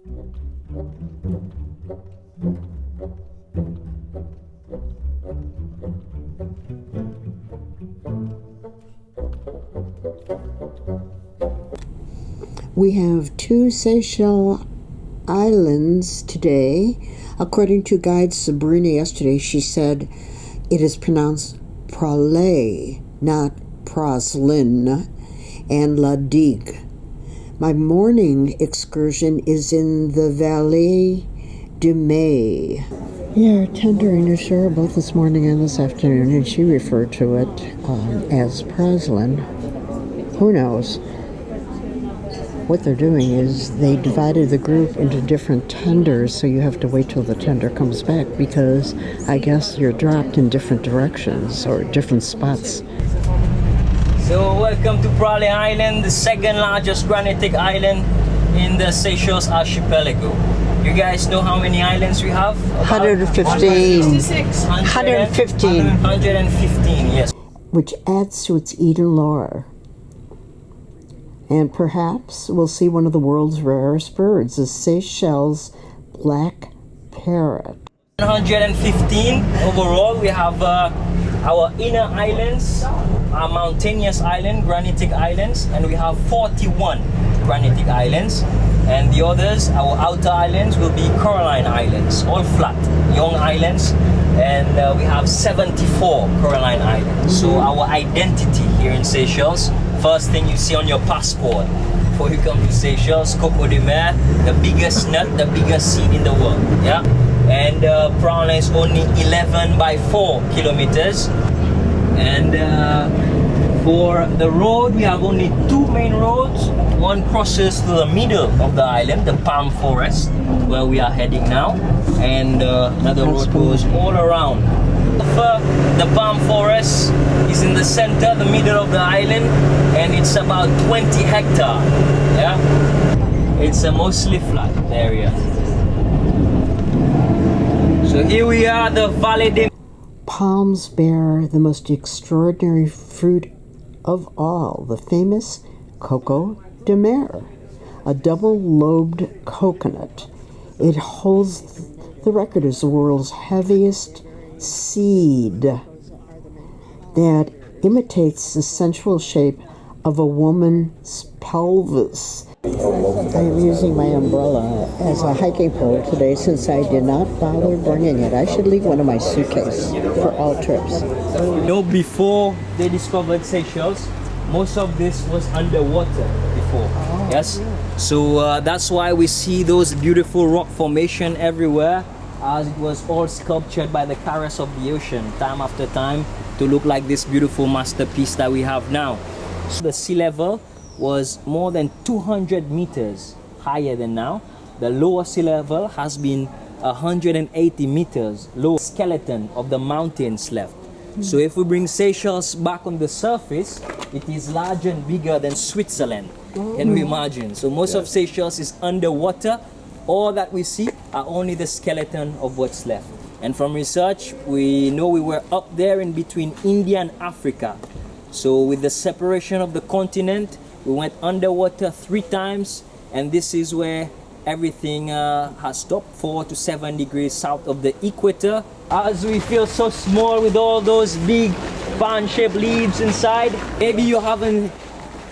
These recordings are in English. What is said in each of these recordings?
We have 2 Seychelles islands today. According to guide Sabrina yesterday, she said it is pronounced Praslin, not Praslin, and La Digue. My morning excursion is in the Vallée de Mai. Yeah, tendering a shore both this morning and this afternoon, and she referred to it as Praslin. Who knows? What they're doing is they divided the group into different tenders, so you have to wait till the tender comes back because I guess you're dropped in different directions or different spots. So welcome to Praslin Island, the second largest granitic island in the Seychelles archipelago. You guys know how many islands we have? 115. 115. 115, yes. Which adds to its Eden lore. And perhaps we'll see one of the world's rarest birds, the Seychelles black parrot. 115 overall. We have our inner islands, our mountainous island, granitic islands, and we have 41 granitic islands. And the others, our outer islands, will be coralline islands, all flat, young islands. And we have 74 coralline islands. So our identity here in Seychelles, first thing you see on your passport before you come to Seychelles, Coco de Mer, the biggest nut, the biggest seed in the world. Yeah, and Praslin is only 11 by 4 kilometers. And for the road, we have only 2 main roads. One crosses through the middle of the island, the palm forest, where we are heading now, and another road goes all around. The palm forest is in the center, the middle of the island, and it's about 20 hectares. Yeah, it's a mostly flat area. So here we are, the Vallée de Mer. Palms bear the most extraordinary fruit of all, the famous Coco de Mer, a double-lobed coconut. It holds the record as the world's heaviest seed that imitates the sensual shape of a woman's pelvis. I'm using my umbrella as a hiking pole today since I did not bother bringing it. I should leave one in my suitcase for all trips. You know, before they discovered Seychelles, most of this was underwater before. Oh, yes, yeah. So that's why we see those beautiful rock formation everywhere, as it was all sculptured by the caress of the ocean time after time to look like this beautiful masterpiece that we have now. So the sea level was more than 200 meters higher than now. The lower sea level has been 180 meters low. Skeleton of the mountains left. So if we bring Seychelles back on the surface, it is larger and bigger than Switzerland. Can we imagine? So most of Seychelles is underwater. All that we see are only the skeleton of what's left. And from research, we know we were up there in between India and Africa. So with the separation of the continent, we went underwater 3 times, and this is where everything has stopped, 4 to 7 degrees south of the equator. As we feel so small with all those big fan-shaped leaves inside. Maybe you haven't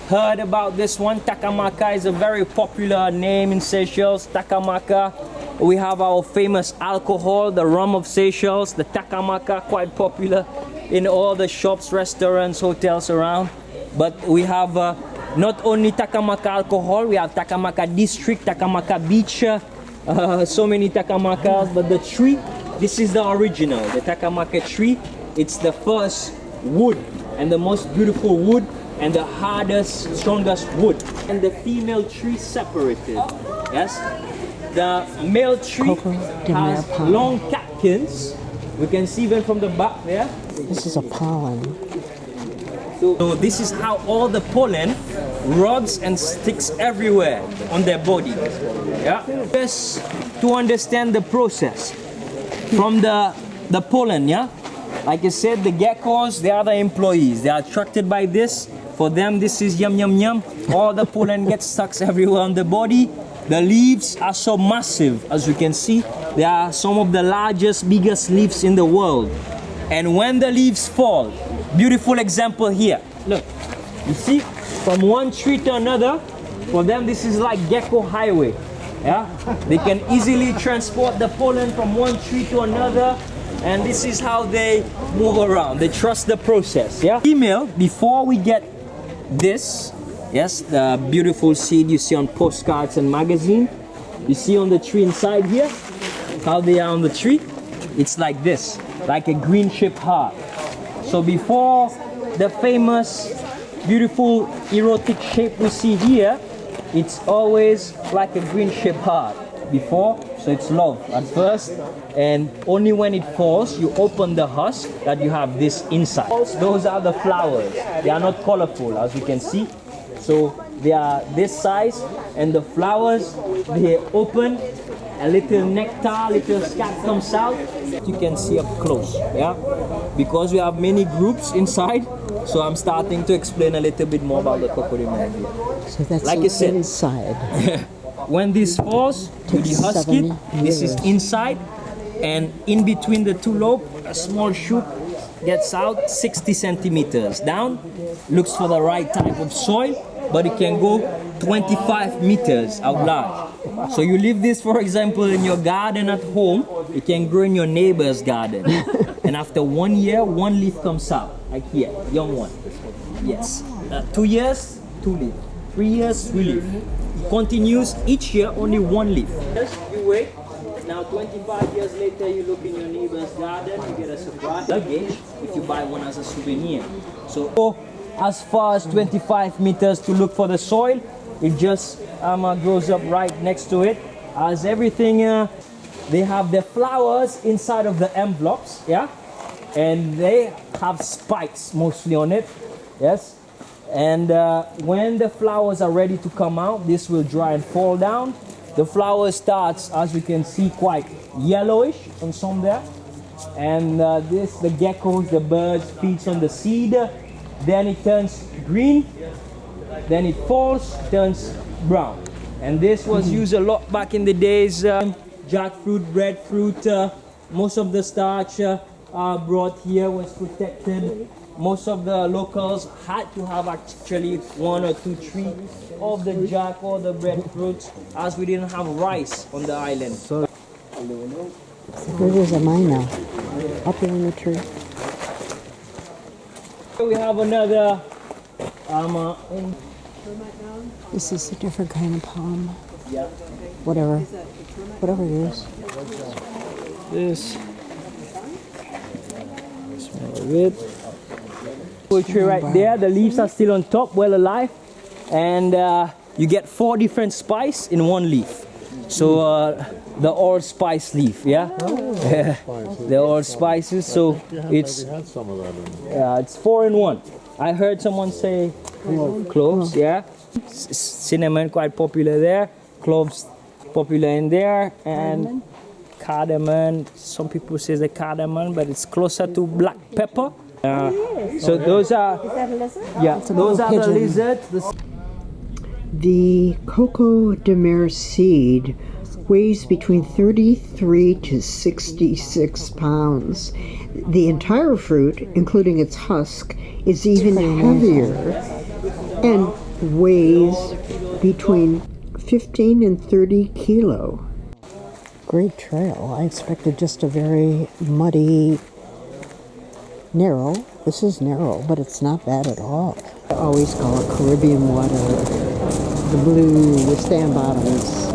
heard about this one. Takamaka is a very popular name in Seychelles. Takamaka. We have our famous alcohol, the rum of Seychelles, the Takamaka, quite popular in all the shops, restaurants, hotels around. But we have not only Takamaka alcohol, we have Takamaka district, Takamaka beach, so many Takamakas. But the tree, this is the original, the Takamaka tree. It's the first wood and the most beautiful wood and the hardest, strongest wood. And the female tree separated. Yes, the male tree has long catkins. We can see them from the back there. This is a pollen. So this is how all the pollen rubs and sticks everywhere on their body. Yeah. Just to understand the process from the pollen, yeah. Like I said, the geckos, they are the employees. They are attracted by this. For them, this is yum yum yum. All the pollen gets stuck everywhere on the body. The leaves are so massive, as you can see. They are some of the largest, biggest leaves in the world. And when the leaves fall, beautiful example here. Look, you see, from one tree to another, for them this is like gecko highway. Yeah, they can easily transport the pollen from one tree to another, and this is how they move around. They trust the process. Yeah, female, before we get this, yes, the beautiful seed you see on postcards and magazine, you see on the tree inside here how they are on the tree. It's like this, like a green shaped heart. So before the famous beautiful erotic shape we see here, it's always like a green shaped heart before, so it's love at first, and only when it falls you open the husk that you have this inside. Those are the flowers. They are not colorful, as you can see, so they are this size, and the flowers, they open, a little nectar, little scat comes out. You can see up close, yeah, because we have many groups inside. So I'm starting to explain a little bit more about the Coco de Mer here. So that's like I said, inside. When this falls, you dehusk it. This is inside, and in between the two lobes, a small shoot gets out 60 centimeters down. Looks for the right type of soil, but it can go 25 meters out large. So you leave this, for example, in your garden at home. It can grow in your neighbor's garden, and after 1 year, one leaf comes out. Like here, young one. Yes. 2 years, 2 leaf. 3 years, 3 leaf. It continues each year, only 1 leaf. Yes, you wait. Now 25 years later, you look in your neighbor's garden, you get a surprise luggage if you buy one as a souvenir. So go as far as 25 meters to look for the soil. It just grows up right next to it. As everything, they have the flowers inside of the envelopes, yeah? And they have spikes mostly on it, yes, and when the flowers are ready to come out, this will dry and fall down. The flower starts, as you can see, quite yellowish on some there, and the geckos, the birds, feeds on the seed. Then it turns green, then it falls, turns brown, and this was used a lot back in the days. Jackfruit, breadfruit, most of the starch brought here was protected. Most of the locals had to have actually 1 or 2 trees of the jack or the breadfruit, as we didn't have rice on the island. So where is mine now? Up here in the tree. We have another This is a different kind of palm. yeah. Whatever it is. This. Smell of it. Tree right there. The leaves are still on top, well alive, and you get 4 different spices in 1 leaf. So the allspice leaf, yeah. The allspices. So it's it's 4 in 1. I heard someone say cloves, yeah. Cinnamon quite popular there. Cloves popular in there, and cardamom. Some people say the cardamom, but it's closer to black pepper. So those are, Is that a lizard? yeah, those are the lizards. The Coco de Mer seed weighs between 33 to 66 pounds. The entire fruit, including its husk, is even heavier and weighs between 15 and 30 kilo. Great trail. I expected just a very muddy, narrow. This is narrow, but it's not bad at all. I always call it Caribbean water. The blue with sand bottoms.